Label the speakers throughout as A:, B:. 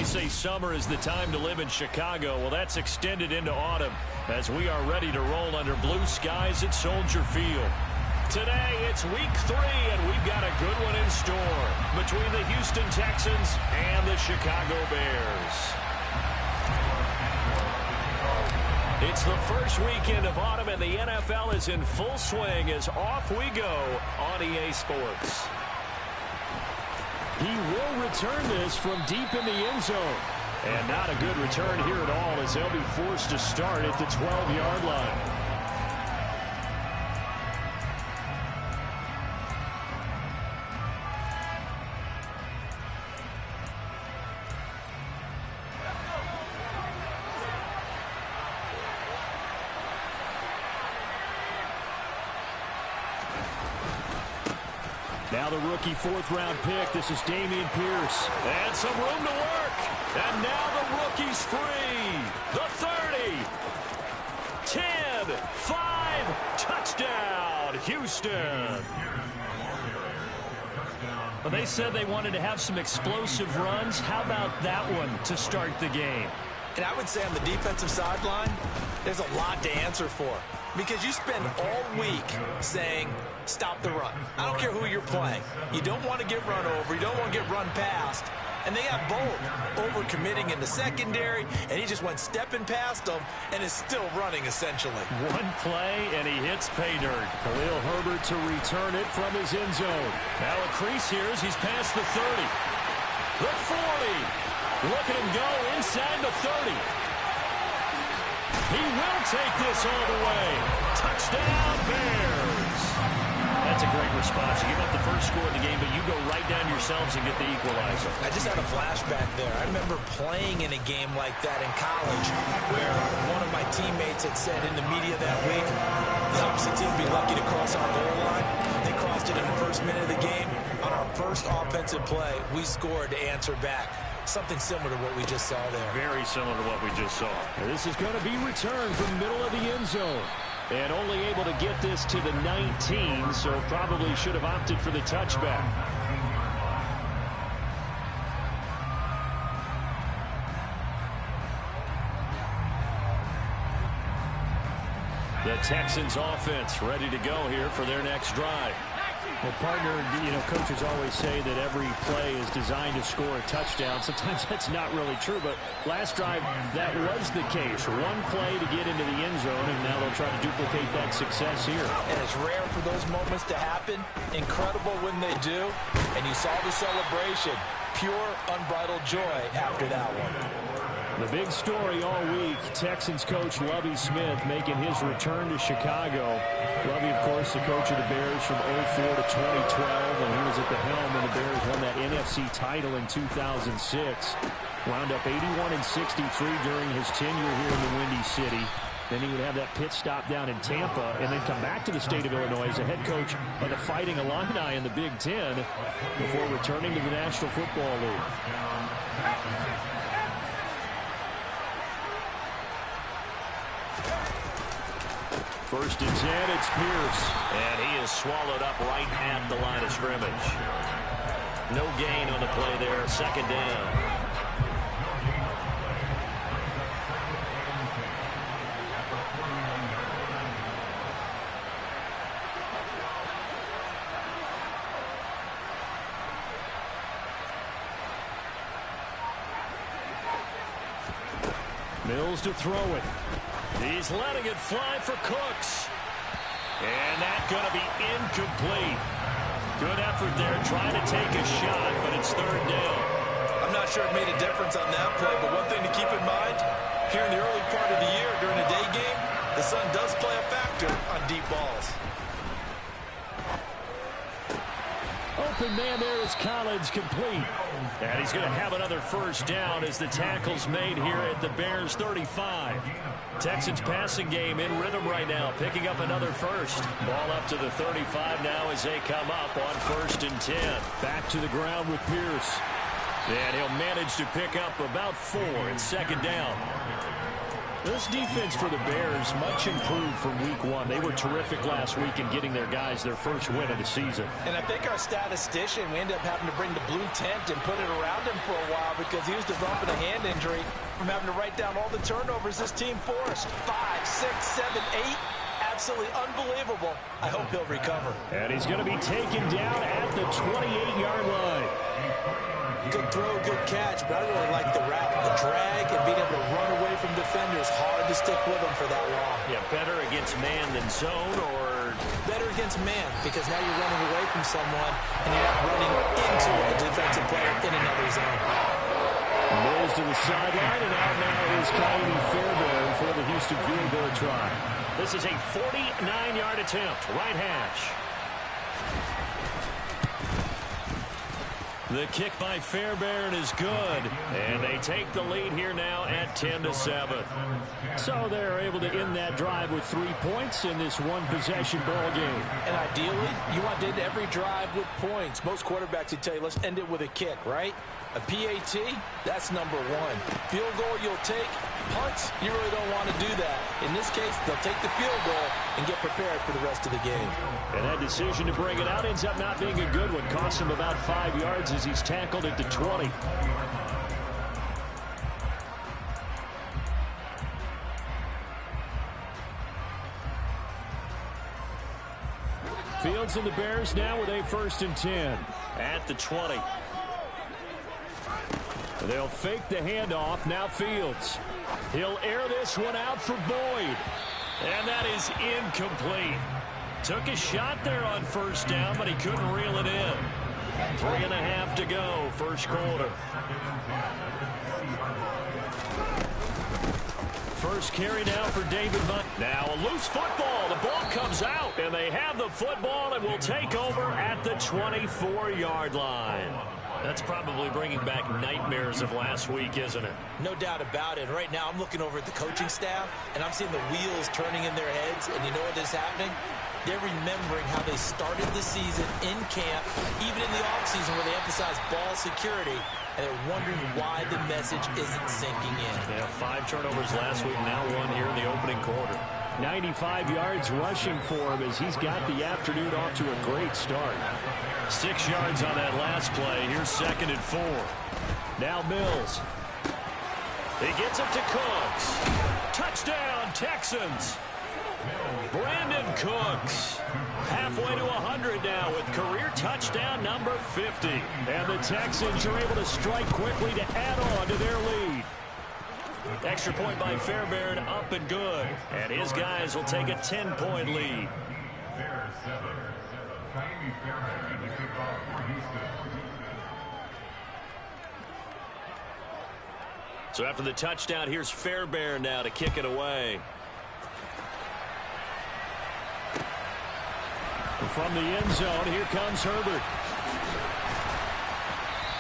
A: They say summer is the time to live in Chicago. Well, that's extended into autumn as we are ready to roll under blue skies at Soldier Field. Today, it's week 3, and we've got a good one in store between the Houston Texans and the Chicago Bears. It's the first weekend of autumn, and the NFL is in full swing as off we go on EA Sports. He will return this from deep in the end zone. And not a good return here at all as they'll be forced to start at the 12-yard line. Now the rookie fourth-round pick. This is Dameon Pierce. And some room to work. And now the rookie's free. The 30. 10. 5. Touchdown, Houston. Well, they said they wanted to have some explosive runs. How about that one to start the game?
B: And I would say on the defensive sideline, there's a lot to answer for. Because you spend all week saying, stop the run. I don't care who you're playing. You don't want to get run over. You don't want to get run past. And they have both over-committing in the secondary, and he just went stepping past them and is still running, essentially.
A: One play, and he hits pay dirt. Khalil Herbert to return it from his end zone. Now a crease here as he's past the 30. The 40. Look at him go inside the 30. He will take this all the way. Touchdown, Bears. That's a great response. You give up the first score of the game, but you go right down yourselves and get the equalizer.
B: I just had a flashback there. I remember playing in a game like that in college where one of my teammates had said in the media that week, the opposite team would be lucky to cross our goal line. They crossed it in the first minute of the game. On our first offensive play, we scored to answer back. Something similar to what we just saw there.
A: Very similar to what we just saw. This is going to be returned from the middle of the end zone. And only able to get this to the 19, so probably should have opted for the touchback. The Texans offense ready to go here for their next drive. Well, partner, coaches always say that every play is designed to score a touchdown. Sometimes that's not really true, but last drive, that was the case. One play to get into the end zone, and now they'll try to duplicate that success here.
B: And it's rare for those moments to happen. Incredible when they do. And you saw the celebration. Pure, unbridled joy after that one.
A: The big story all week, Texans coach Lovie Smith making his return to Chicago. Lovie, of course, the coach of the Bears from 04 to 2012, when he was at the helm when the Bears won that NFC title in 2006. Wound up 81-63 during his tenure here in the Windy City. Then he would have that pit stop down in Tampa and then come back to the state of Illinois as a head coach of the Fighting Illini in the Big Ten before returning to the National Football League. First and 10, it's Pierce. And he is swallowed up right at the line of scrimmage. No gain on the play there, second down. Mills to throw it. He's letting it fly for Cooks. And that's going to be incomplete. Good effort there trying to take a shot, but it's third down.
B: I'm not sure it made a difference on that play, but one thing to keep in mind, here in the early part of the year during a day game, the sun does play a factor on deep balls.
A: Open man there is Collins, complete. And he's going to have another first down as the tackle's made here at the Bears 35. Texans passing game in rhythm right now, picking up another first. Ball up to the 35 now as they come up on first and 10. Back to the ground with Pierce. And he'll manage to pick up about 4 in second down. This defense for the Bears, much improved from week one. They were terrific last week in getting their guys their first win of the season.
B: And I think our statistician, we ended up having to bring the blue tent and put it around him for a while because he was developing a hand injury from having to write down all the turnovers this team forced. 5, 6, 7, 8. Absolutely unbelievable. I hope he'll recover.
A: And he's going to be taken down at the 28-yard line.
B: Good throw, good catch, but I really like the route. The drag and being able to run away from defenders. Hard to stick with them for that long.
A: Yeah, better against man than zone, or
B: better against man, because now you're running away from someone and you're not running into a defensive player in another zone.
A: Mills to the sideline, and out now is Kylie Fairbairn for the Houston field goal try. This is a 49-yard attempt, right hash. The kick by Fairbairn is good, and they take the lead here now at 10-7. So they're able to end that drive with 3 points in this one-possession ball game.
B: And ideally, you want to end every drive with points. Most quarterbacks would tell you, let's end it with a kick, right? A PAT, that's number one. Field goal you'll take. Punts, you really don't want to do that. In this case, they'll take the field goal and get prepared for the rest of the game.
A: And that decision to bring it out ends up not being a good one. Costs him about 5 yards as he's tackled at the 20. Fields and the Bears now with a 1st and 10 at the 20. They'll fake the handoff. Now Fields. He'll air this one out for Boyd. And that is incomplete. Took a shot there on 1st down, but he couldn't reel it in. 3.5 to go, first quarter. First carry now for David Munt. Now a loose football. The ball comes out, and they have the football and will take over at the 24-yard line. That's probably bringing back nightmares of last week, isn't it?
B: No doubt about it. Right now, I'm looking over at the coaching staff, and I'm seeing the wheels turning in their heads, and you know what is happening? They're remembering how they started the season in camp, even in the offseason where they emphasized ball security, and they're wondering why the message isn't sinking in.
A: Yeah, 5 turnovers last week, now 1 here in the opening quarter. 95 yards rushing for him as he's got the afternoon off to a great start. 6 yards on that last play. Here's 2nd and 4. Now Mills. He gets it to Cooks. Touchdown, Texans. Brandon Cooks. Halfway to 100 now with career touchdown number 50. And the Texans are able to strike quickly to add on to their lead. Extra point by Fairbairn, up and good. And his guys will take a 10-point lead. So after the touchdown, here's Fairbairn now to kick it away. And from the end zone, here comes Herbert.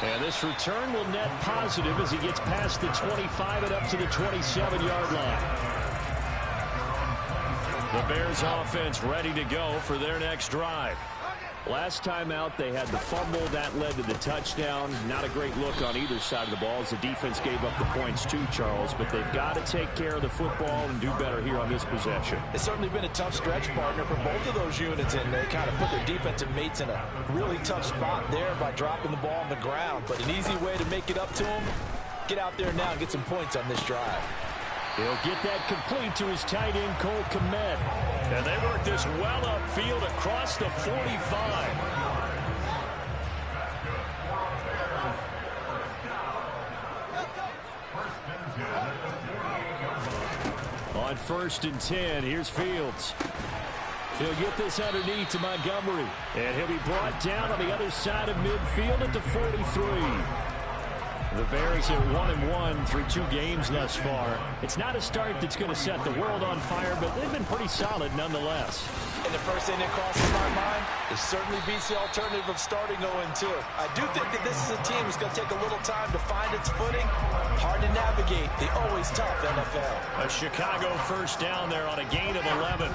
A: And this return will net positive as he gets past the 25 and up to the 27-yard line. The Bears offense ready to go for their next drive. Last time out, they had the fumble. That led to the touchdown. Not a great look on either side of the ball as the defense gave up the points too, Charles. But they've got to take care of the football and do better here on this possession.
B: It's certainly been a tough stretch, partner, for both of those units, and they kind of put their defensive mates in a really tough spot there by dropping the ball on the ground. But an easy way to make it up to them, get out there now and get some points on this drive.
A: He'll get that complete to his tight end, Cole Kmet. And they work this well upfield across the 45. On 1st and 10, here's Fields. He'll get this underneath to Montgomery. And he'll be brought down on the other side of midfield at the 43. The Bears are 1-1 through 2 games thus far. It's not a start that's going to set the world on fire, but they've been pretty solid nonetheless.
B: And the first thing that crosses my mind is certainly beats the alternative of starting 0-2. I do think that this is a team that's going to take a little time to find its footing. Hard to navigate the always tough NFL.
A: A Chicago first down there on a gain of 11.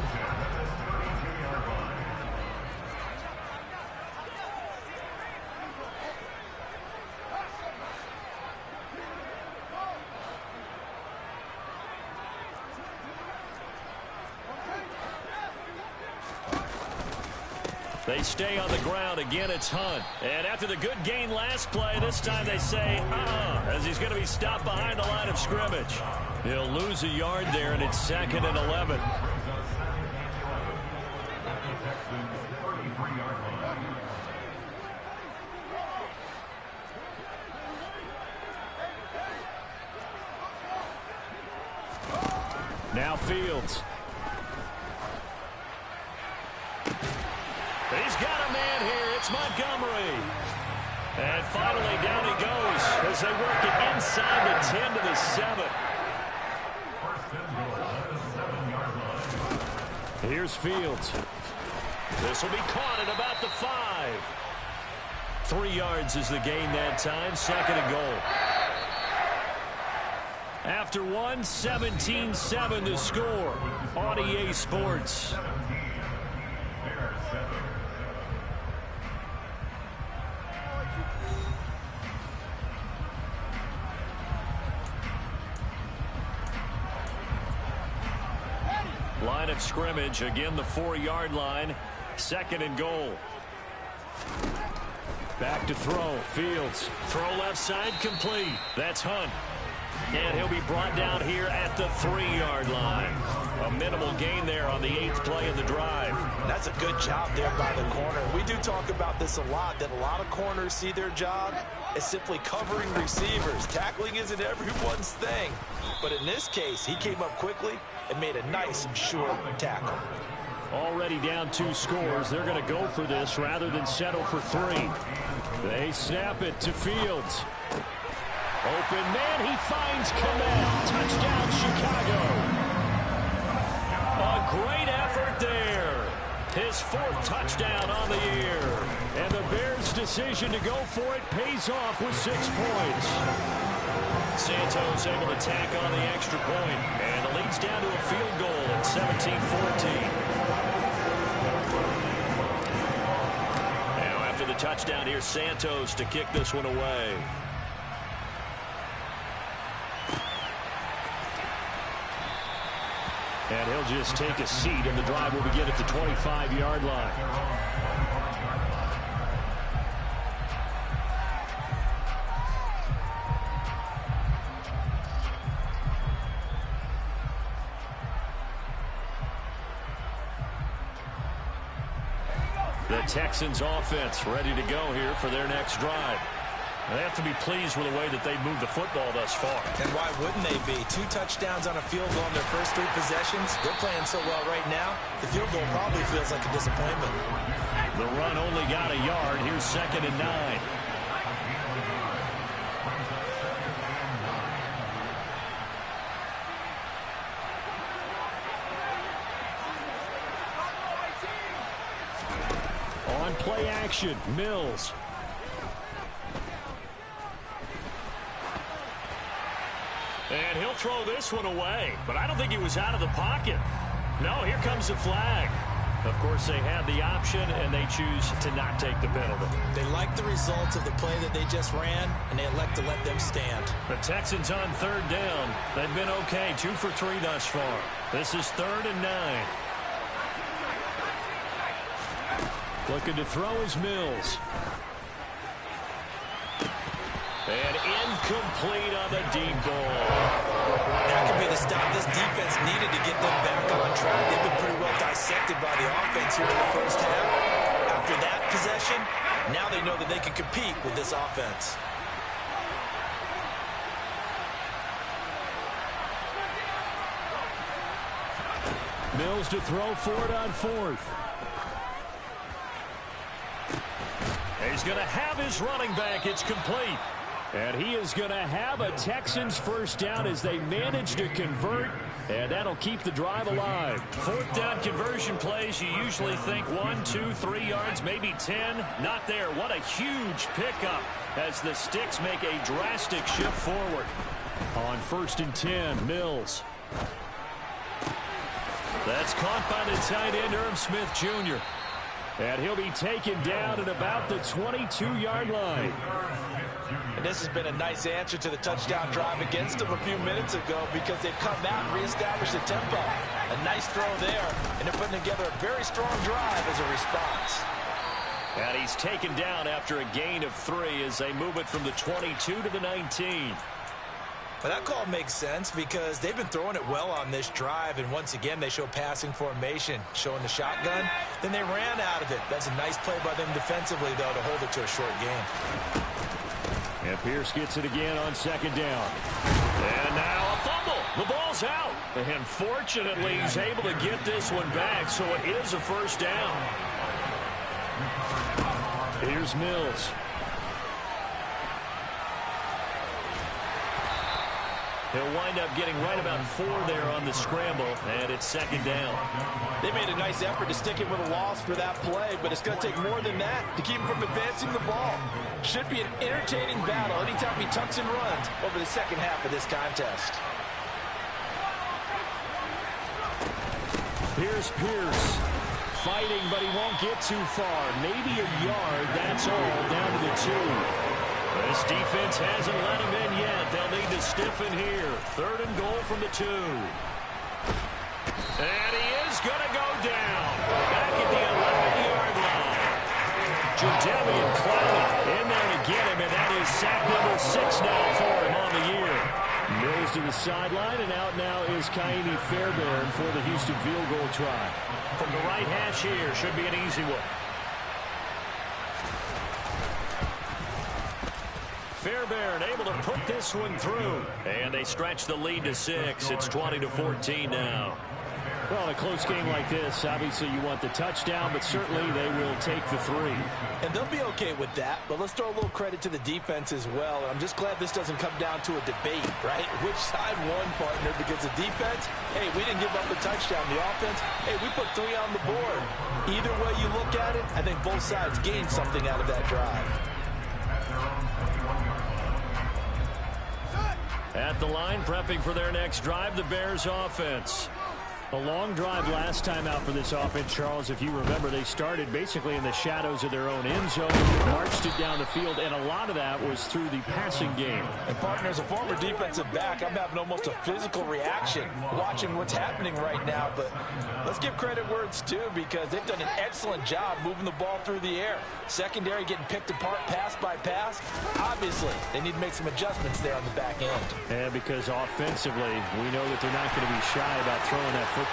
A: They stay on the ground. Again, it's Hunt. And after the good gain last play, this time they say, as he's going to be stopped behind the line of scrimmage. He'll lose a yard there, and it's 2nd and 11. Now Fields. He's got a man here. It's Montgomery. And finally down he goes as they work it inside the 10 to the 7. Here's Fields. This will be caught at about the 5. 3 yards is the gain that time. 2nd and goal. After 1, 17-7 to score on EA Sports. Line of scrimmage, again the 4-yard line. 2nd and goal. Back to throw. Fields. Throw left side complete. That's Hunt. And he'll be brought down here at the 3-yard line. A minimal gain there on the 8th play of the drive.
B: That's a good job there by the corner. We do talk about this a lot, that a lot of corners see their job as simply covering receivers. Tackling isn't everyone's thing. But in this case, he came up quickly and made a nice, short tackle.
A: Already down 2 scores. They're going to go for this rather than settle for 3. They snap it to Fields. Open man, he finds Kmet. Touchdown, Chicago. A great effort there. His 4th touchdown on the year. And the Bears' decision to go for it pays off with 6 points. Santos able to tack on the extra point. And the lead's down to a field goal at 17-14. Now after the touchdown, here's Santos to kick this one away. And he'll just take a seat, and the drive will begin at the 25-yard line. The Texans offense ready to go here for their next drive. They have to be pleased with the way that they've moved the football thus far.
B: And why wouldn't they be? 2 touchdowns on a field goal in their first 3 possessions. They're playing so well right now, the field goal probably feels like a disappointment.
A: The run only got a yard. Here's 2nd and 9. On play action, Mills. And he'll throw this one away. But I don't think he was out of the pocket. No, here comes the flag. Of course, they had the option, and they choose to not take the penalty.
B: They like the results of the play that they just ran, and they elect to let them stand.
A: The Texans on 3rd down. They've been okay, 2 for 3 thus far. This is 3rd and 9. Looking to throw is Mills. And incomplete on the deep ball.
B: That could be the stop this defense needed to get them back on track. They've been pretty well dissected by the offense here in the first half. After that possession, now they know that they can compete with this offense.
A: Mills to throw for it on 4th. He's going to have his running back. It's complete. And he is going to have a Texans first down as they manage to convert. And that'll keep the drive alive. 4th down conversion plays, you usually think 1, 2, 3 yards, maybe 10. Not there. What a huge pickup as the Sticks make a drastic shift forward. On 1st and 10, Mills. That's caught by the tight end, Irv Smith Jr. And he'll be taken down at about the 22-yard line.
B: And this has been a nice answer to the touchdown drive against them a few minutes ago because they've come out and reestablished the tempo. A nice throw there, and they're putting together a very strong drive as a response.
A: And he's taken down after a gain of 3 as they move it from the 22 to the 19.
B: But that call makes sense because they've been throwing it well on this drive, and once again they show passing formation, showing the shotgun. Then they ran out of it. That's a nice play by them defensively, though, to hold it to a short game.
A: And Pierce gets it again on second down. And now a fumble. The ball's out. And fortunately, he's able to get this one back, so it is a first down. Here's Mills. He'll wind up getting right about 4 there on the scramble, and it's second down.
C: They made a nice effort to stick him with a loss for that play, but it's going to take more than that to keep him from advancing the ball. Should be an entertaining battle anytime he tucks and runs over the second half of this contest.
A: Here's Pierce. Fighting, but he won't get too far. Maybe a yard, that's all, down to the 2. This defense hasn't let him in yet. They'll need to stiffen here. 3rd and goal from the 2. And he is going to go down. Back at the 11-yard line. Jadeveon Clowney in there to get him, and that is sack number 6 now for him on the year. Mills to the sideline, and out now is Kaimi Fairbairn for the Houston field goal try. From the right hash here, should be an easy one. Fairbairn able to put this one through. And they stretch the lead to 6. It's 20-14 now. Well, in a close game like this, obviously you want the touchdown, but certainly they will take the 3.
C: And they'll be okay with that, but let's throw a little credit to the defense as well. And I'm just glad this doesn't come down to a debate, right? Which side won, partner? Because the defense, hey, we didn't give up a touchdown. The offense, hey, we put 3 on the board. Either way you look at it, I think both sides gained something out of that drive.
A: At the line, prepping for their next drive, the Bears offense. A long drive last time out for this offense, Charles. If you remember, they started basically in the shadows of their own end zone, marched it down the field, and a lot of that was through the passing game.
C: And, partner, as a former defensive back, I'm having almost a physical reaction watching what's happening right now. But let's give credit where it's due because they've done an excellent job moving the ball through the air. Secondary getting picked apart pass by pass. Obviously, they need to make some adjustments there on the back end.
A: And because offensively, we know that they're not going to be shy about throwing that football.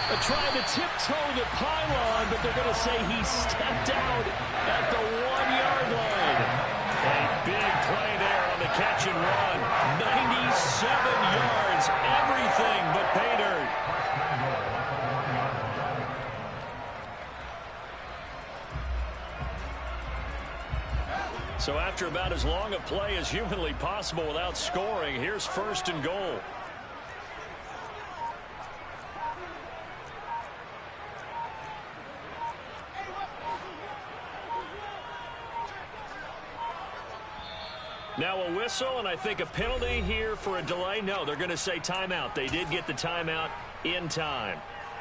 A: They're trying to tiptoe the pylon, but they're going to say he stepped out at the 1-yard line. A big play there on the catch and run. 97 yards, everything but pay dirt. So after about as long a play as humanly possible without scoring, here's 1st and goal. Now a whistle, and I think a penalty here for a delay. No, they're going to say timeout. They did get the timeout in time.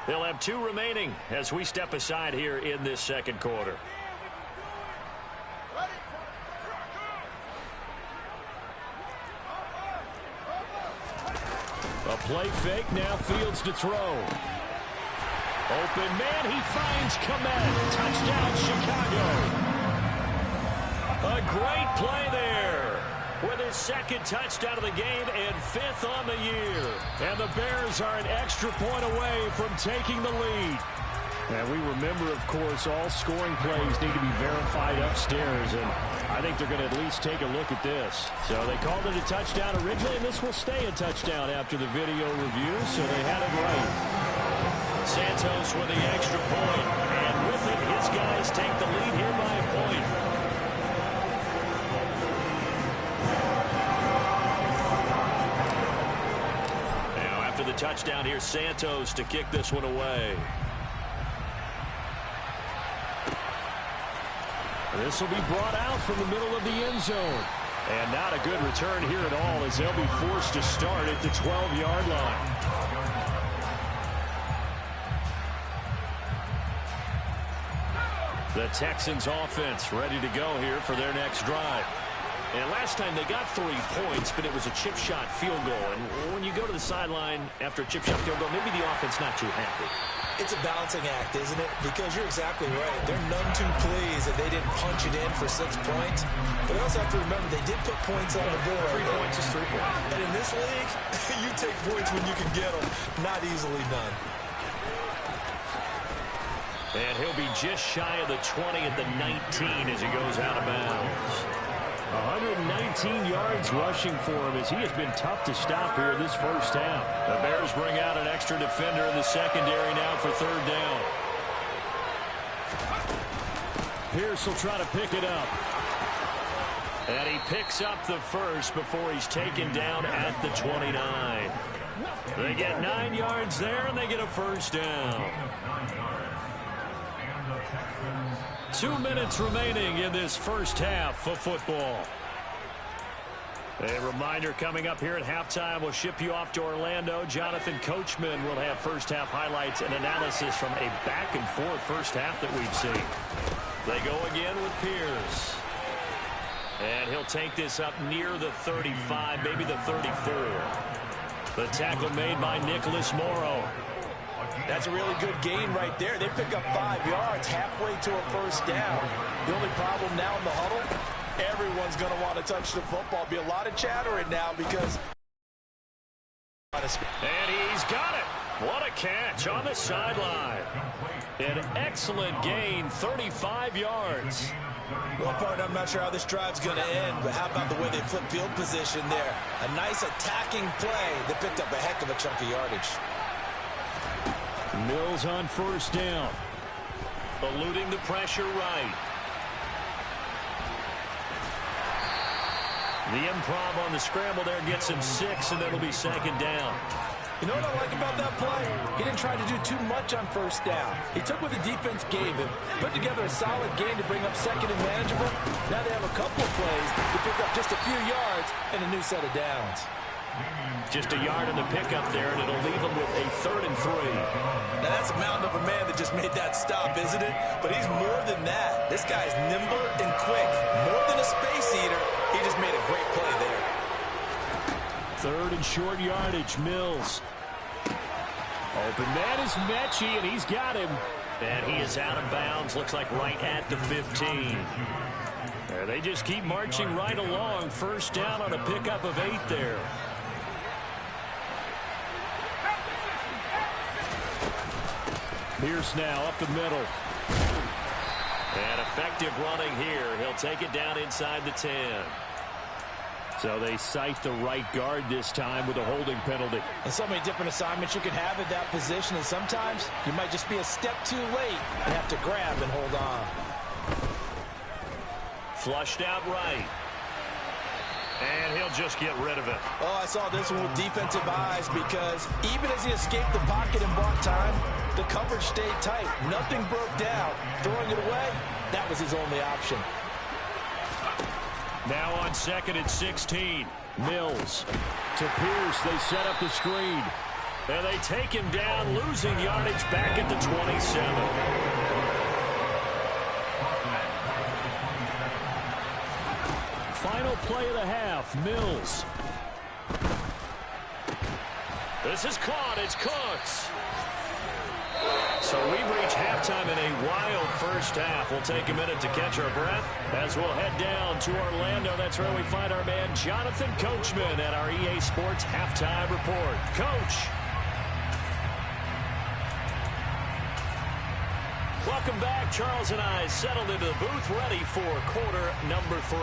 A: They'll have 2 remaining as we step aside here in this second quarter. A play fake, now Fields to throw. Open man, he finds Kmet. Touchdown, Chicago. A great play there with his 2nd touchdown of the game and 5th on the year. And the Bears are an extra point away from taking the lead. And we remember, of course, all scoring plays need to be verified upstairs, and I think they're going to at least take a look at this. So they called it a touchdown originally, and this will stay a touchdown after the video review, so they had it right. Santos with the extra point, and with it, his guys take the lead here by a point. Now, after the touchdown, here's Santos to kick this one away. This will be brought out from the middle of the end zone. And not a good return here at all as they'll be forced to start at the 12-yard line. The Texans offense ready to go here for their next drive. And last time they got 3 points, but it was a chip shot field goal. And when you go to the sideline after a chip shot field goal, maybe the offense not too happy.
B: It's a balancing act, isn't it? Because you're exactly right. They're none too pleased that they didn't punch it in for 6 points. But you also have to remember they did put points on the board.
A: 3 points is 3 points.
B: And in this league, you take points when you can get them. Not easily done.
A: And he'll be just shy of the 20 at the 19 as he goes out of bounds. 119 yards rushing for him as he has been tough to stop here this first half. The Bears bring out an extra defender in the secondary now for 3rd down. Pierce will try to pick it up. And he picks up the first before he's taken down at the 29. They get 9 yards there, and they get a first down. 2 minutes remaining in this first half of football. A reminder coming up here at halftime. We'll ship you off to Orlando. Jonathan Coachman will have first half highlights and analysis from a back-and-forth first half that we've seen. They go again with Pierce. And he'll take this up near the 35, maybe the 34. The tackle made by Nicholas Morrow.
C: That's a really good gain right there. They pick up 5 yards halfway to a first down. The only problem now in the huddle, everyone's going to want to touch the football. Be a lot of chattering now because...
A: And he's got it. What a catch on the sideline. An excellent gain, 35 yards.
B: Well, partner, I'm not sure how this drive's going to end, but how about the way they flip field position there? A nice attacking play that picked up a heck of a chunk of yardage.
A: Mills on first down. Eluding the pressure right. The improv on the scramble there gets him 6, and that'll be 2nd down.
C: You know what I like about that play? He didn't try to do too much on first down. He took what the defense gave him, put together a solid game to bring up 2nd and manageable. Now they have a couple of plays to pick up just a few yards and a new set of downs.
A: Just a yard in the pickup there, and it'll leave him with a 3rd and 3.
B: Now that's a mountain of a man that just made that stop, isn't it? But he's more than that. This guy's nimble and quick. More than a space eater. He just made a great play there.
A: 3rd and short yardage, Mills. Open man is Mechie, and he's got him. And he is out of bounds, looks like right at the 15. They just keep marching right along. First down on a pickup of 8 there. Pierce now up the middle. And effective running here. He'll take it down inside the 10. So they cite the right guard this time with a holding penalty.
C: And so many different assignments you can have at that position, and sometimes you might just be a step too late and have to grab and hold on.
A: Flushed out right. And he'll just get rid of it.
C: Oh, I saw this one with defensive eyes because even as he escaped the pocket and bought time, the coverage stayed tight. Nothing broke down. Throwing it away, that was his only option.
A: Now on 2nd and 16. Mills to Pierce. They set up the screen. And they take him down, losing yardage back at the 27. Final play of the half. Mills. This is caught. It's Cooks. So we've reached halftime in a wild first half. We'll take a minute to catch our breath as we'll head down to Orlando. That's where we find our man Jonathan Coachman at our EA Sports Halftime Report. Coach. Welcome back. Charles and I settled into the booth ready for quarter number 3.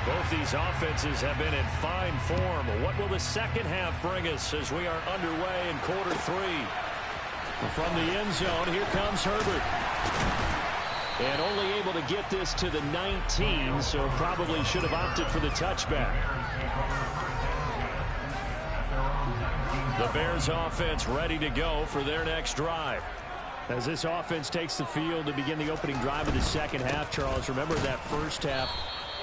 A: Both these offenses have been in fine form. What will the second half bring us as we are underway in quarter 3? From the end zone, here comes Herbert. And only able to get this to the 19, so probably should have opted for the touchback. The Bears offense ready to go for their next drive. As this offense takes the field to begin the opening drive of the second half, Charles, remember that first half,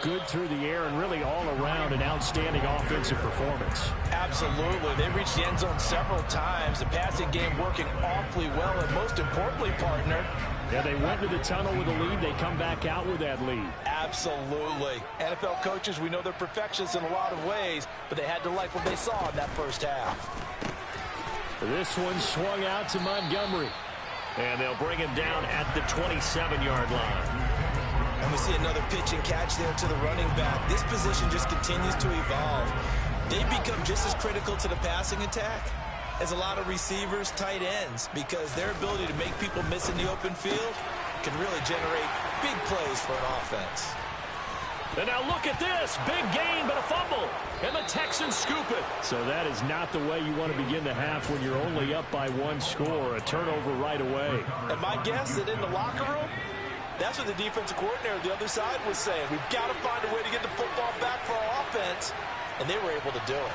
A: Good through the air and really all around an outstanding offensive performance.
C: Absolutely. They reached the end zone several times. The passing game working awfully well, and most importantly, partner,
A: yeah, they went to the tunnel with a lead. They come back out with that lead.
C: Absolutely. NFL coaches, we know they're perfectionists in a lot of ways, but they had to like what they saw in that first half.
A: This one swung out to Montgomery. And they'll bring him down at the 27-yard line.
B: And we see another pitch and catch there to the running back. This position just continues to evolve. They become just as critical to the passing attack as a lot of receivers, tight ends, because their ability to make people miss in the open field can really generate big plays for an offense.
A: And now look at this. Big gain, but a fumble. And the Texans scoop it. So that is not the way you want to begin the half when you're only up by one score. A turnover right away.
C: And my guess that in the locker room, that's what the defensive coordinator on the other side was saying. We've got to find a way to get the football back for our offense. And they were able to do it.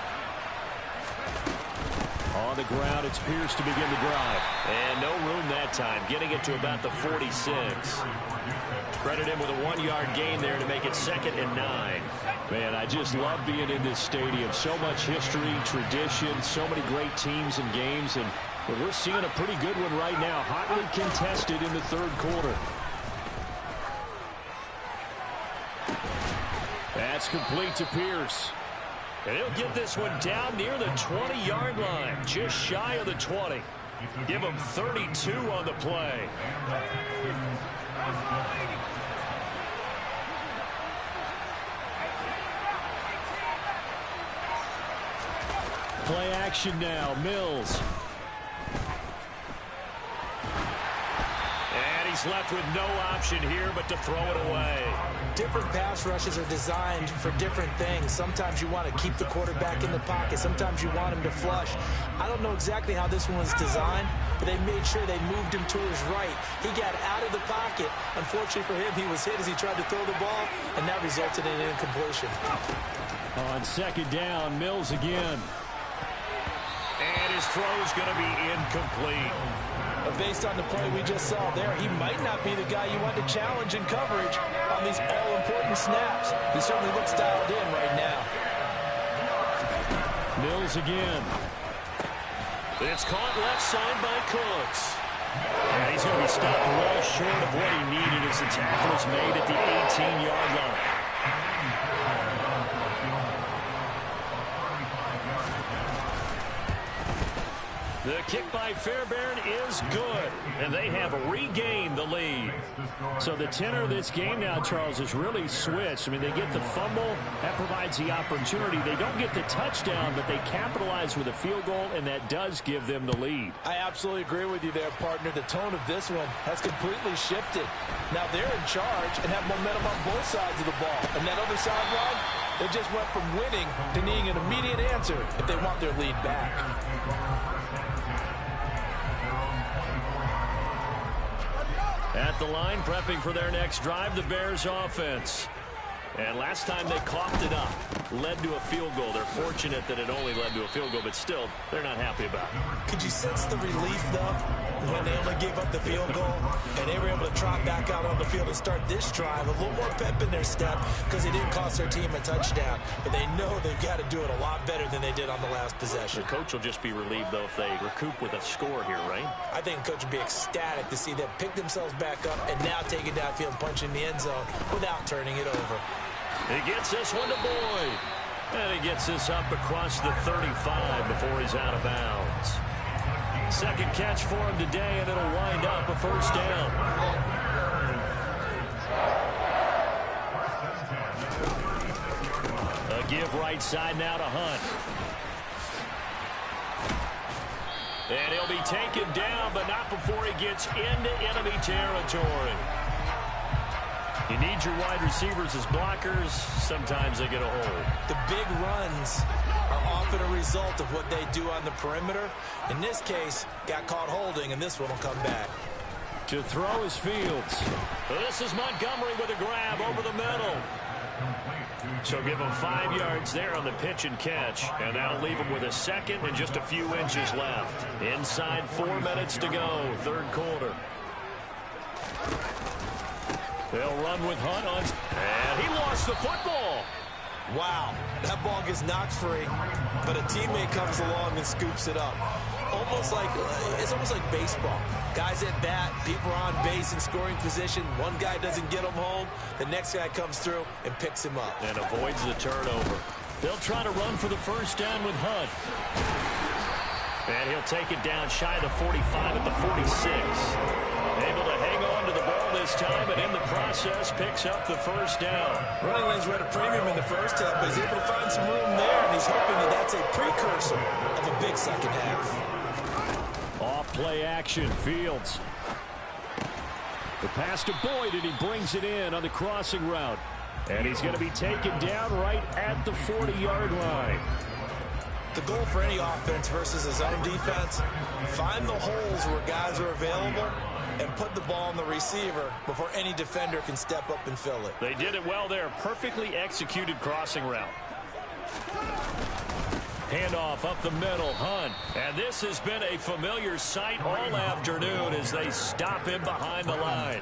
A: On the ground, it's Pierce to begin the drive. And no room that time, getting it to about the 46. Credit him with a 1-yard gain there to make it 2nd and 9. Man, I just love being in this stadium. So much history, tradition, so many great teams and games. And we're seeing a pretty good one right now, hotly contested in the third quarter. That's complete to Pierce. And he'll get this one down near the 20-yard line, just shy of the 20. Give him 32 on the play. Play action now, Mills. And he's left with no option here but to throw it away.
C: Different pass rushes are designed for different things. Sometimes you want to keep the quarterback in the pocket. Sometimes you want him to flush. I don't know exactly how this one was designed, but they made sure they moved him to his right. He got out of the pocket. Unfortunately for him, he was hit as he tried to throw the ball, and that resulted in an incompletion.
A: On 2nd down, Mills again. And his throw's going to be incomplete.
C: But based on the play we just saw there, he might not be the guy you want to challenge in coverage on these all-important snaps. He certainly looks dialed in right now.
A: Mills again. It's caught left side by Cooks. And he's going to be stopped well short of what he needed as the tackle is made at the 18-yard line. The kick by Fairbairn is good, and they have regained the lead. So the tenor of this game now, Charles, is really switched. I mean, they get the fumble. That provides the opportunity. They don't get the touchdown, but they capitalize with a field goal, and that does give them the lead.
C: I absolutely agree with you there, partner. The tone of this one has completely shifted. Now they're in charge and have momentum on both sides of the ball. And that other sideline, they just went from winning to needing an immediate answer if they want their lead back.
A: At the line, prepping for their next drive, the Bears offense. And last time they coughed it up, led to a field goal. They're fortunate that it only led to a field goal, but still, they're not happy about it.
B: Could you sense the relief, though, when they only gave up the field goal and they were able to trot back out on the field and start this drive? A little more pep in their step because it didn't cost their team a touchdown. But they know they've got to do it a lot better than they did on the last possession.
A: The coach will just be relieved, though, if they recoup with a score here, right?
B: I think the coach would be ecstatic to see them pick themselves back up and now take it downfield and punch in the end zone without turning it over.
A: He gets this one to Boyd. And he gets this up across the 35 before he's out of bounds. Second catch for him today, and it'll wind up a first down. A give right side now to Hunt. And he'll be taken down, but not before he gets into enemy territory. You need your wide receivers as blockers. Sometimes they get a hold.
B: The big runs are often a result of what they do on the perimeter. In this case, got caught holding, and this one will come back.
A: To throw is Fields. This is Montgomery with a grab over the middle. So give him 5 yards there on the pitch and catch. And that'll leave him with a second and just a few inches left. Inside 4 minutes to go, third quarter. They'll run with Hunt on, and he lost the football.
B: Wow, that ball gets knocked free, but a teammate comes along and scoops it up. It's almost like baseball. Guys at bat, people are on base in scoring position. One guy doesn't get him home. The next guy comes through and picks him up.
A: And avoids the turnover. They'll try to run for the first down with Hunt. And he'll take it down shy of the 45 at the 46. Able to hang on to the ball this time, and in the process picks up the first down.
B: Running lanes were at a premium in the first half, but he's able to find some room there, and he's hoping that that's a precursor of a big second half.
A: Off play action, Fields. The pass to Boyd, and he brings it in on the crossing route. And he's going to be taken down right at the 40-yard line.
B: The goal for any offense versus his own defense, find the holes where guys are available and put the ball on the receiver before any defender can step up and fill it.
A: They did it well there. Perfectly executed crossing route. Handoff up the middle, Hunt. And this has been a familiar sight all afternoon as they stop him behind the line.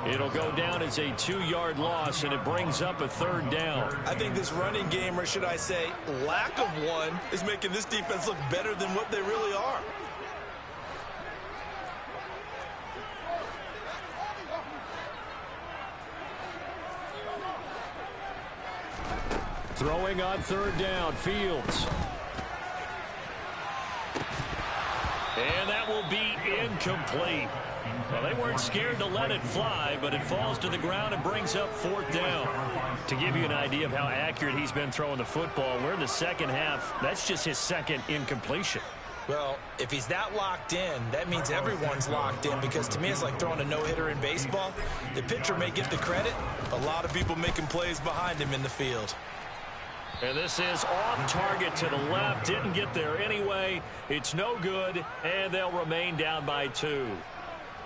A: It'll go down as a 2-yard loss, and it brings up a third down.
B: I think this running game, or should I say lack of one, is making this defense look better than what they really are.
A: Throwing on third down, Fields. And that will be incomplete. Well, they weren't scared to let it fly, but it falls to the ground and brings up fourth down. To give you an idea of how accurate he's been throwing the football, we're in the second half. That's just his second incompletion.
B: Well, if he's that locked in, that means everyone's locked in, because to me it's like throwing a no-hitter in baseball. The pitcher may get the credit, a lot of people making plays behind him in the field.
A: And this is off target to the left. Didn't get there anyway. It's no good, and they'll remain down by 2.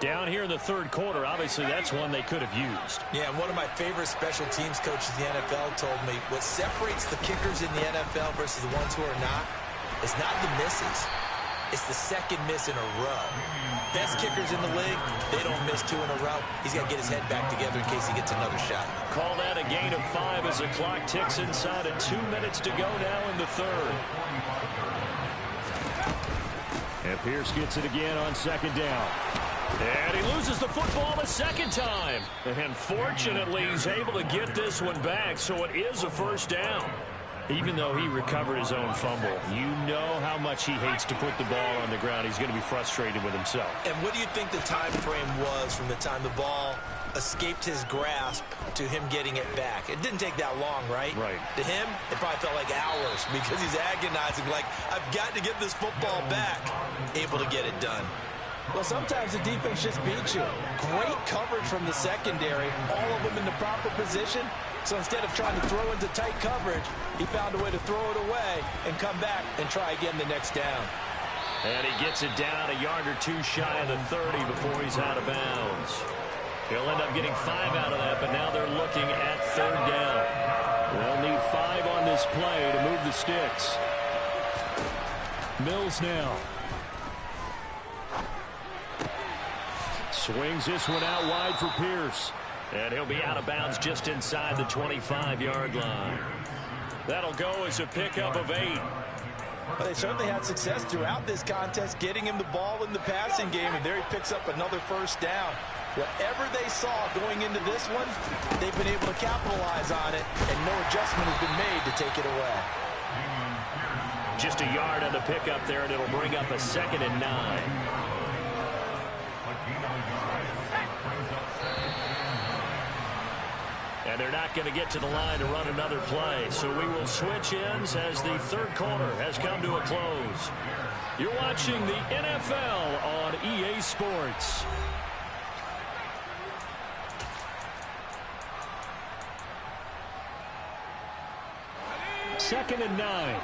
A: Down here in the third quarter, obviously that's one they could have used.
B: Yeah, and one of my favorite special teams coaches in the NFL told me what separates the kickers in the NFL versus the ones who are not is not the misses. It's the second miss in a row. Best kickers in the league, they don't miss 2 in a row. He's got to get his head back together in case he gets another shot.
A: Call that a gain of 5 as the clock ticks inside of 2 minutes to go now in the third. And Pierce gets it again on second down. And he loses the football a second time. And fortunately, he's able to get this one back, so it is a first down. Even though he recovered his own fumble, you know how much he hates to put the ball on the ground. He's going to be frustrated with himself.
B: And what do you think the time frame was from the time the ball escaped his grasp to him getting it back? It didn't take that long, right?
A: Right.
B: To him, it probably felt like hours because he's agonizing, like, I've got to get this football back. Able to get it done. Well, sometimes the defense just beats you. Great coverage from the secondary, all of them in the proper position. So instead of trying to throw into tight coverage, he found a way to throw it away and come back and try again the next down.
A: And he gets it down a yard or 2 shy of the 30 before he's out of bounds. He'll end up getting 5 out of that, but now they're looking at third down. They'll need 5 on this play to move the sticks. Mills now. Swings this one out wide for Pierce. And he'll be out of bounds just inside the 25-yard line. That'll go as a pickup of 8.
B: Well, they certainly had success throughout this contest, getting him the ball in the passing game, and there he picks up another first down. Whatever they saw going into this one, they've been able to capitalize on it, and no adjustment has been made to take it away.
A: Just a yard on the pickup there, and it'll bring up a 2nd and 9. And they're not going to get to the line to run another play. So we will switch ends as the third quarter has come to a close. You're watching the NFL on EA Sports. Second and 9.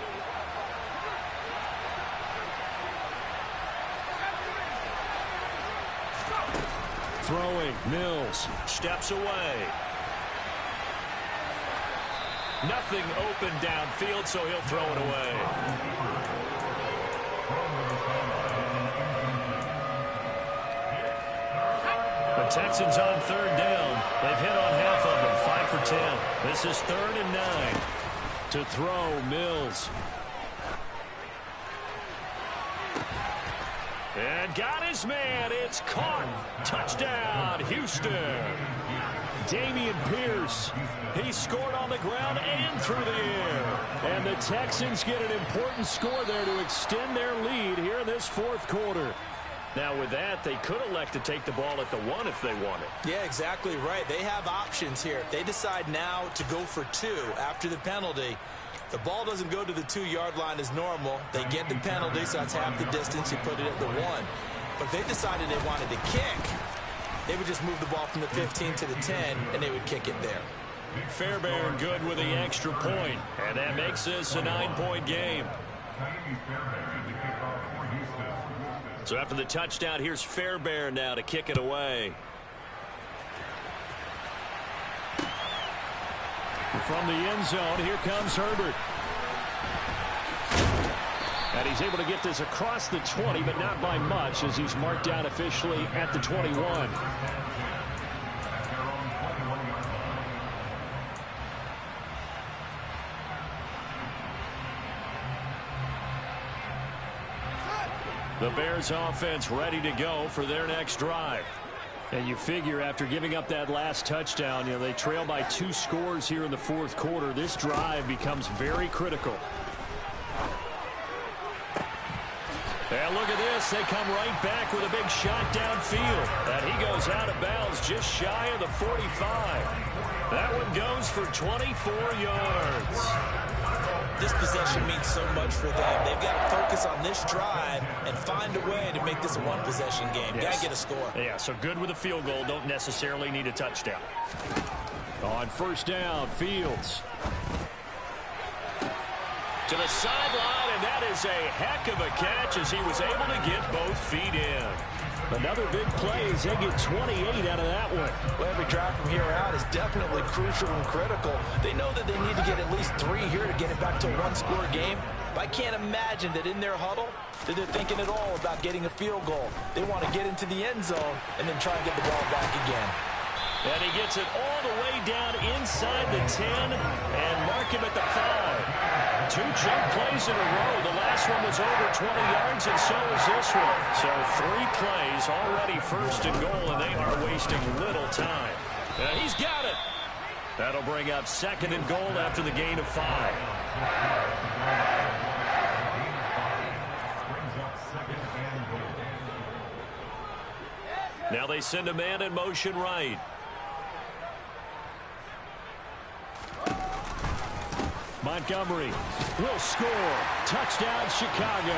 A: Throwing, Mills steps away. Nothing open downfield, so he'll throw it away. The Texans on third down. They've hit on half of them, 5 for 10. This is 3rd and 9. To throw, Mills. And got his man. It's caught. Touchdown, Houston. Dameon Pierce. He scored on the ground and through the air. And the Texans get an important score there to extend their lead here in this 4th quarter. Now, with that, they could elect to take the ball at the 1 if they wanted.
B: Yeah, exactly right. They have options here. If they decide now to go for 2 after the penalty, the ball doesn't go to the 2-yard line as normal. They get the penalty, so that's half the distance. You put it at the 1. But if they decided they wanted to kick, they would just move the ball from the 15 to the 10, and they would kick it there.
A: Fairbairn good with the extra point, and that makes this a 9-point game. So after the touchdown, here's Fairbairn now to kick it away. From the end zone, here comes Herbert. And he's able to get this across the 20, but not by much, as he's marked down officially at the 21. The Bears offense ready to go for their next drive. And you figure after giving up that last touchdown, they trail by 2 scores here in the 4th quarter. This drive becomes very critical. And look at this. They come right back with a big shot downfield. And he goes out of bounds just shy of the 45. That one goes for 24 yards.
B: This possession means so much for them. They've got to focus on this drive and find a way to make this a 1-possession game.
A: Yes.
B: Got to get a score.
A: Yeah, so good with a field goal. Don't necessarily need a touchdown. On 1st down, Fields. To the sideline, and that is a heck of a catch as he was able to get both feet in. Another big play as they get 28 out of that one.
B: Well, every drive from here out is definitely crucial and critical. They know that they need to get at least 3 here to get it back to a 1-score game. But I can't imagine that in their huddle that they're thinking at all about getting a field goal. They want to get into the end zone and then try and get the ball back again.
A: And he gets it all the way down inside the 10 and mark him at the 5. 2 jump plays in a row. The last one was over 20 yards, and so is this one. So 3 plays already 1st and goal, and they are wasting little time. And he's got it. That'll bring up 2nd and goal after the gain of 5. Now they send a man in motion right. Montgomery will score. Touchdown, Chicago.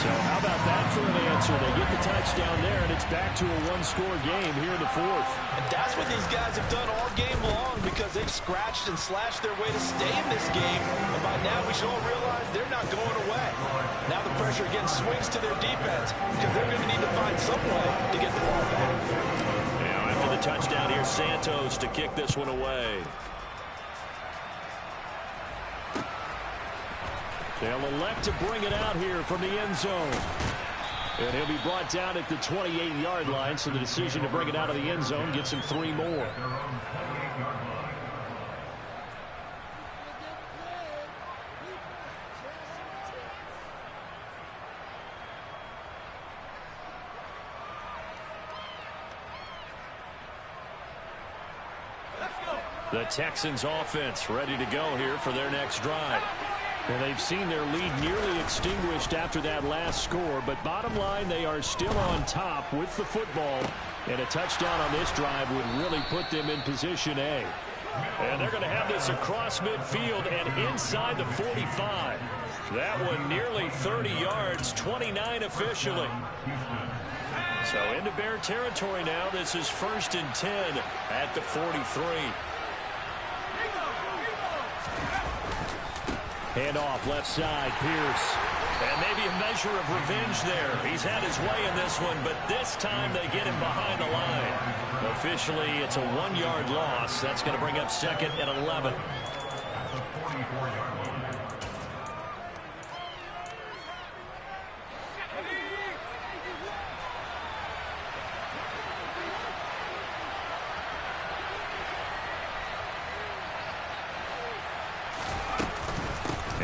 A: So how about that for an answer? They get the touchdown there, and it's back to a 1-score game here in the 4th.
B: And that's what these guys have done all game long because they've scratched and slashed their way to stay in this game. And by now, we should all realize they're not going away. Now the pressure again swings to their defense because they're going to need to find some way to get the ball back.
A: Now after the touchdown, here's Santos to kick this one away. They'll elect to bring it out here from the end zone. And he'll be brought down at the 28-yard line, so the decision to bring it out of the end zone gets him 3 more. The Texans offense ready to go here for their next drive. Well, they've seen their lead nearly extinguished after that last score, but bottom line, they are still on top with the football, and a touchdown on this drive would really put them in position A. And they're going to have this across midfield and inside the 45. That one nearly 30 yards, 29 officially. So into Bear territory now. This is 1st and 10 at the 43. Hand off left side, Pierce. And maybe a measure of revenge there. He's had his way in this one, but this time they get him behind the line. Officially, it's a 1-yard loss. That's going to bring up 2nd and 11.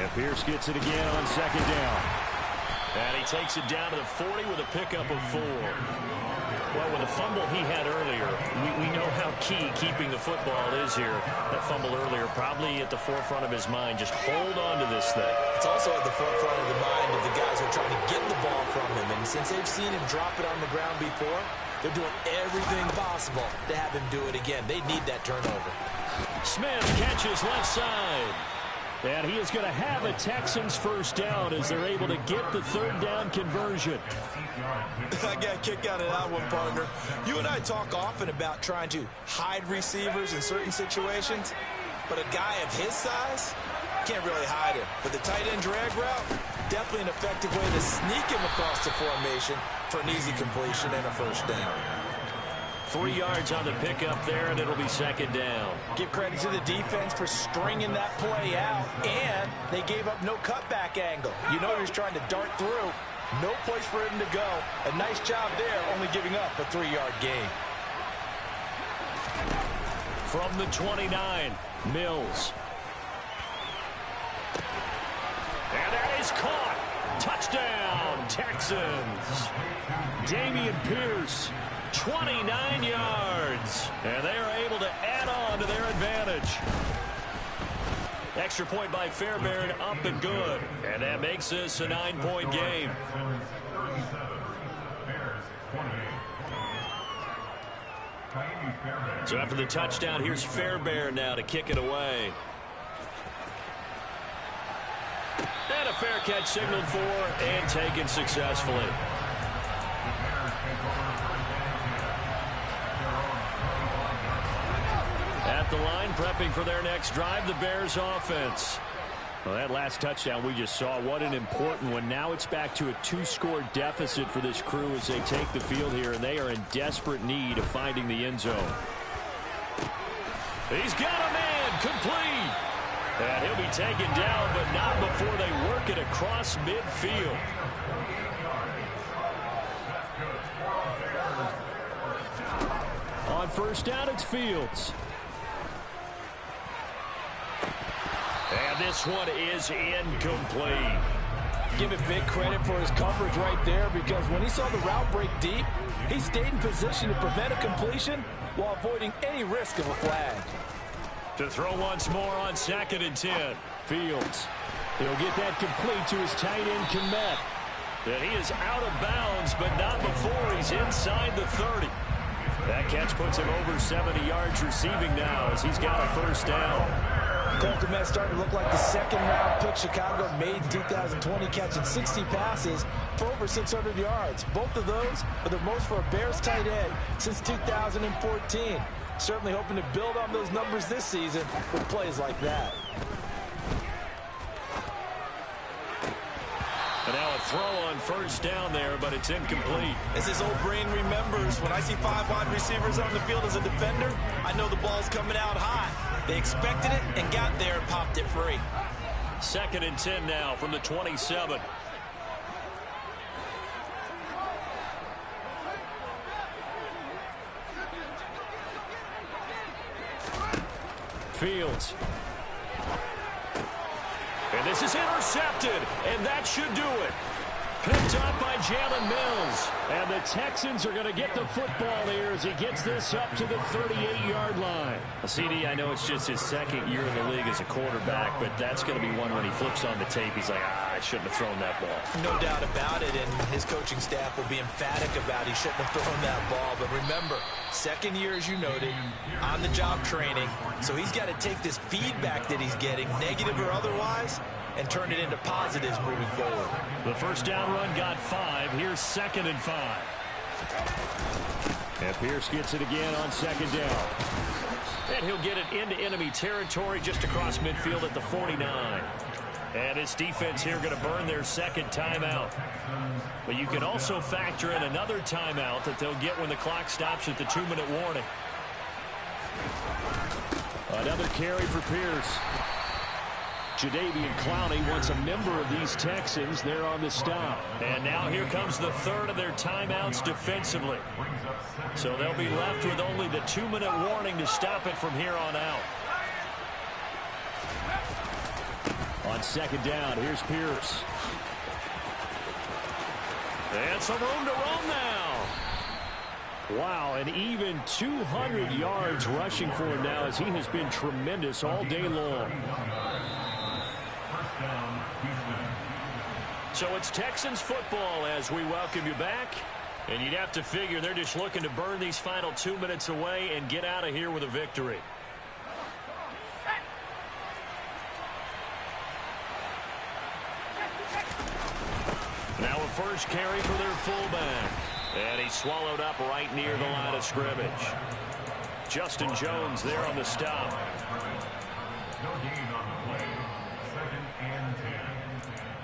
A: And Pierce gets it again on second down. And he takes it down to the 40 with a pickup of 4. Well, with the fumble he had earlier, we know how key keeping the football is here. That fumble earlier probably at the forefront of his mind. Just hold on to this thing.
B: It's also at the forefront of the mind of the guys who are trying to get the ball from him. And since they've seen him drop it on the ground before, they're doing everything possible to have him do it again. They need that turnover.
A: Smith catches left side. And he is going to have a Texans first down as they're able to get the third down conversion.
B: I got a kick out of that one, partner. You and I talk often about trying to hide receivers in certain situations, but a guy of his size can't really hide him. But the tight end drag route, definitely an effective way to sneak him across the formation for an easy completion and a first down.
A: 3 yards on the pickup there, and it'll be second down.
C: Give credit to the defense for stringing that play out, and they gave up no cutback angle. You know he was trying to dart through. No place for him to go. A nice job there, only giving up a 3-yard gain.
A: From the 29, Mills. And that is caught. Touchdown, Texans. Dameon Pierce, 29 yards. And they are able to add on to their advantage. Extra point by Fairbairn, up and good. And that makes this a 9-point game. So after the touchdown, here's Fairbairn now to kick it away. And a fair catch signaled for and taken successfully. At the line, prepping for their next drive, the Bears offense. Well, that last touchdown we just saw, what an important one. Now it's back to a 2-score deficit for this crew as they take the field here, and they are in desperate need of finding the end zone. He's got a man, complete. And he'll be taken down, but not before they work it across midfield. On first down, it's Fields. And this one is incomplete.
C: Give it big credit for his coverage right there, because when he saw the route break deep, he stayed in position to prevent a completion while avoiding any risk of a flag.
A: To throw once more on 2nd and 10. Fields. He'll get that complete to his tight end, Kmet. And he is out of bounds, but not before he's inside the 30. That catch puts him over 70 yards receiving now as he's got a first down.
C: Cole Kmet starting to look like the second-round pick Chicago made in 2020, catching 60 passes for over 600 yards. Both of those are the most for a Bears tight end since 2014. Certainly hoping to build on those numbers this season with plays like that.
A: And now a throw on first down there, but it's incomplete.
B: As his old brain remembers, when I see 5 wide receivers on the field as a defender, I know the ball's coming out hot. They expected it and got there and popped it free.
A: 2nd and 10 now from the 27. Fields. And this is intercepted, and that should do it. Picked up by Jalen Mills. And the Texans are going to get the football here as he gets this up to the 38-yard line. CD, I know it's just his 2nd year in the league as a quarterback, but that's going to be one when he flips on the tape. He's like, I shouldn't have thrown that ball.
B: No doubt about it, and his coaching staff will be emphatic about he shouldn't have thrown that ball. But remember, 2nd year, as you noted, on-the-job training. So he's got to take this feedback that he's getting, negative or otherwise, and turn it into positives moving forward.
A: The first down run got 5. Here's 2nd and 5. And Pierce gets it again on 2nd down. And he'll get it into enemy territory just across midfield at the 49. And his defense here going to burn their 2nd timeout. But you can also factor in another timeout that they'll get when the clock stops at the 2-minute warning. Another carry for Pierce. Jadeveon Clowney wants a member of these Texans there on the stop. And now here comes the 3rd of their timeouts defensively. So they'll be left with only the 2-minute warning to stop it from here on out. On On second down, here's Pierce. And some room to run now. Wow, and even 200 yards rushing for him now as he has been tremendous all day long. So it's Texans football as we welcome you back. And you'd have to figure they're just looking to burn these final 2 minutes away and get out of here with a victory. Now a first carry for their fullback. And he's swallowed up right near the line of scrimmage. Justin Jones there on the stop.
D: No gain on the play. 2nd and 10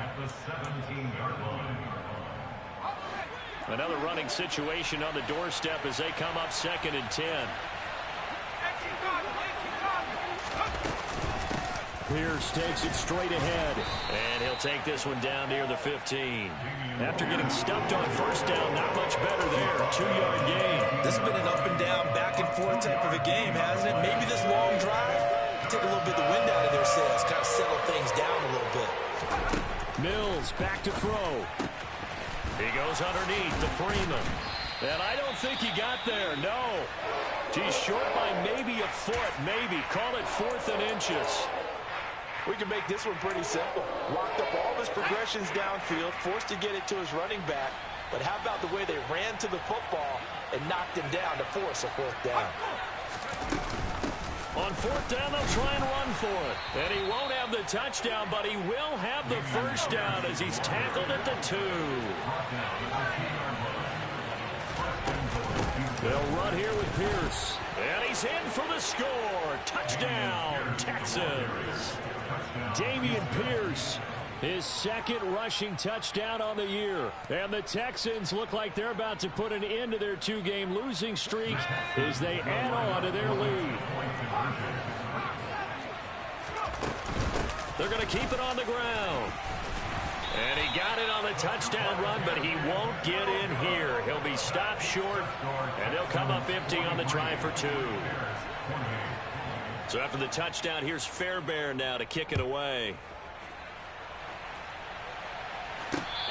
D: at the 17-yard line.
A: Another running situation on the doorstep as they come up 2nd and 10. Pierce takes it straight ahead. And he'll take this one down near the 15. After getting stuffed on first down, not much better there. 2-yard gain.
B: This has been an up and down, back and forth type of a game, hasn't it? Maybe this long drive take a little bit of the wind out of their sails, kind of settle things down a little bit.
A: Mills back to throw. He goes underneath to Freeman. And I don't think he got there, no. He's short by maybe a foot, maybe. Call it 4th and inches.
C: We can make this one pretty simple. Locked up all of his progressions downfield, forced to get it to his running back. But how about the way they ran to the football and knocked him down to force a 4th down?
A: On 4th down, they'll try and run for it. And he won't have the touchdown, but he will have the first down as he's tackled at the 2. They'll run here with Pierce. And he's in for the score. Touchdown, Texans. Dameon Pierce, his 2nd rushing touchdown on the year. And the Texans look like they're about to put an end to their 2-game losing streak as they add on to their lead. They're going to keep it on the ground. And he got it on the touchdown run, but he won't get in here. He'll be stopped short, and they'll come up empty on the try for 2. So after the touchdown, here's Fairbairn now to kick it away.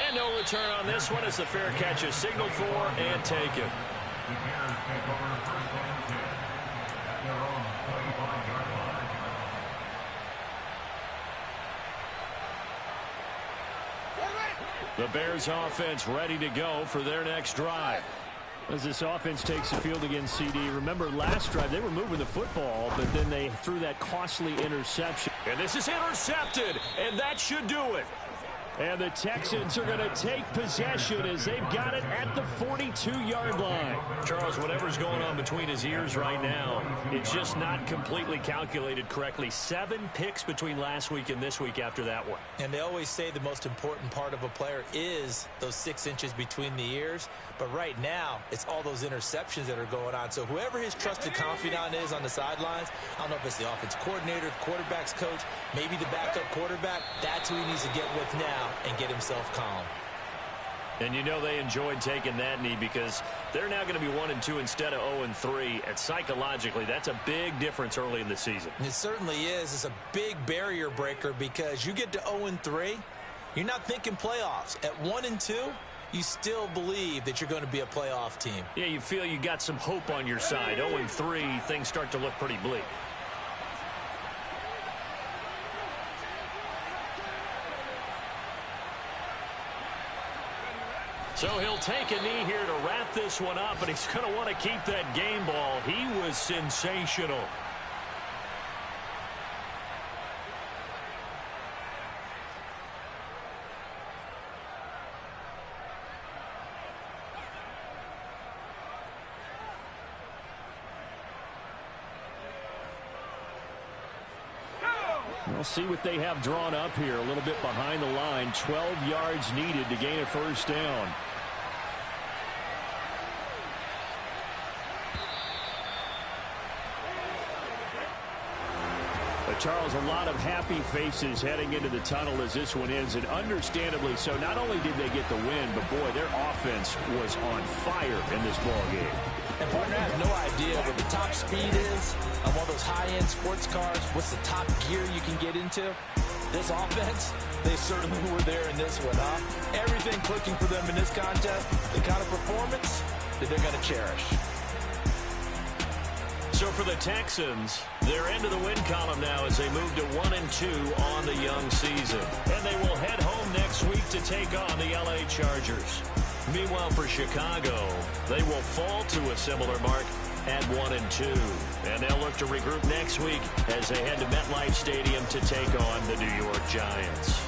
A: And no return on this one as the fair catch is signaled for and taken. The Bears offense ready to go for their next drive. As this offense takes the field against CD, remember last drive they were moving the football, but then they threw that costly interception. And this is intercepted, and that should do it. And the Texans are going to take possession as they've got it at the 42-yard line. Charles, whatever's going on between his ears right now, it's just not completely calculated correctly. 7 picks between last week and this week after that one.
B: And they always say the most important part of a player is those 6 inches between the ears. But right now, it's all those interceptions that are going on. So whoever his trusted confidant is on the sidelines, I don't know if it's the offense coordinator, the quarterback's coach, maybe the backup quarterback, that's who he needs to get with now and get himself calm.
A: And you know they enjoyed taking that knee because they're now going to be 1-2 instead of 0-3. And psychologically, that's a big difference early in the season.
B: It certainly is. It's a big barrier breaker because you get to 0-3, you're not thinking playoffs. At 1-2, you still believe that you're going to be a playoff team.
A: Yeah, you feel you got some hope on your side. 0-3, things start to look pretty bleak. So he'll take a knee here to wrap this one up, and he's going to want to keep that game ball. He was sensational. We'll see what they have drawn up here. A little bit behind the line. 12 yards needed to gain a first down. Charles, a lot of happy faces heading into the tunnel as this one ends, and understandably so. Not only did they get the win, but boy, their offense was on fire in this ball game.
B: And partner, I have no idea what the top speed is on one of those high-end sports cars. What's the top gear you can get into?
C: This offense, they certainly were there in this one, huh? Everything clicking for them in this contest, the kind of performance that they're going to cherish.
A: So for the Texans, they're into the win column now as they move to 1-2 on the young season. And they will head home next week to take on the LA Chargers. Meanwhile, for Chicago, they will fall to a similar mark at 1-2. And they'll look to regroup next week as they head to MetLife Stadium to take on the New York Giants.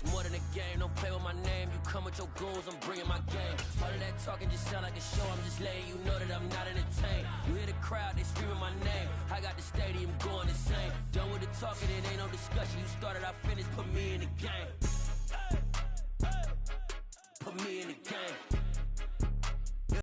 E: It's more than a game, don't play with my name. You come with your goons, I'm bringing my game. All of that talking just sound like a show, I'm just letting you know that I'm not entertained. You hear the crowd, they screaming my name. I got the stadium going insane. Done with the talking, it ain't no discussion. You started, I finished, put me in the game. Put me in the game.